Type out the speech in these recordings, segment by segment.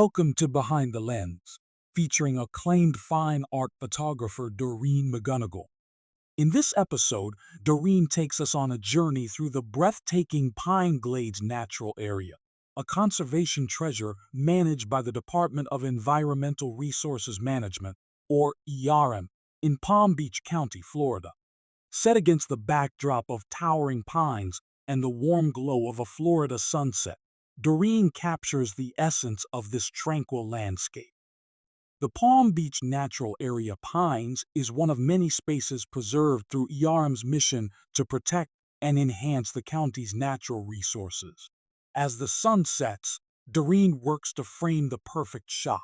Welcome to Behind the Lens, featuring acclaimed fine art photographer Doreen McGunagle. In this episode, Doreen takes us on a journey through the breathtaking Pine Glades Natural Area, a conservation treasure managed by the Department of Environmental Resources Management, or ERM, in Palm Beach County, Florida. Set against the backdrop of towering pines and the warm glow of a Florida sunset, Doreen captures the essence of this tranquil landscape. The Palm Beach Natural Area Pines is one of many spaces preserved through ERM's mission to protect and enhance the county's natural resources. As the sun sets, Doreen works to frame the perfect shot.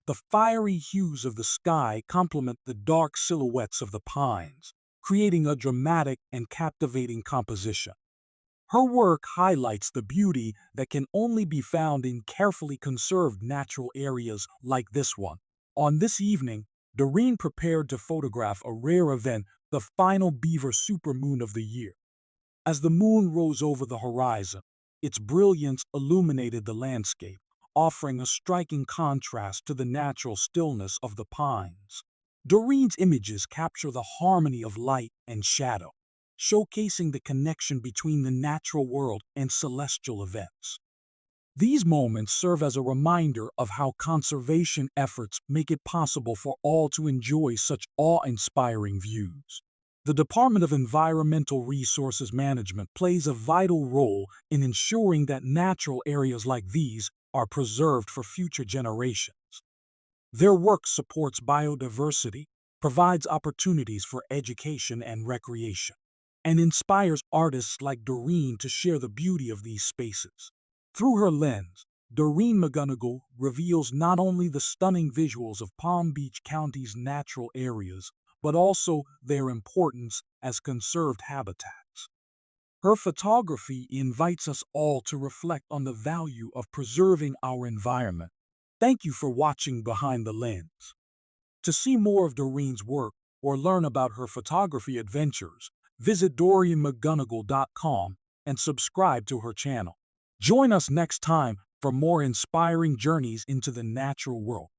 The fiery hues of the sky complement the dark silhouettes of the pines, creating a dramatic and captivating composition. Her work highlights the beauty that can only be found in carefully conserved natural areas like this one. On this evening, Doreen prepared to photograph a rare event, the final Beaver Super Moon of the year. As the moon rose over the horizon, its brilliance illuminated the landscape, offering a striking contrast to the natural stillness of the pines. Doreen's images capture the harmony of light and shadow, showcasing the connection between the natural world and celestial events. These moments serve as a reminder of how conservation efforts make it possible for all to enjoy such awe-inspiring views. The Department of Environmental Resources Management plays a vital role in ensuring that natural areas like these are preserved for future generations. Their work supports biodiversity, provides opportunities for education and recreation, and inspires artists like Doreen to share the beauty of these spaces. Through her lens, Doreen McGunagle reveals not only the stunning visuals of Palm Beach County's natural areas, but also their importance as conserved habitats. Her photography invites us all to reflect on the value of preserving our environment. Thank you for watching Behind the Lens. To see more of Doreen's work or learn about her photography adventures, visit DoreenMcGunagle.com and subscribe to her channel. Join us next time for more inspiring journeys into the natural world.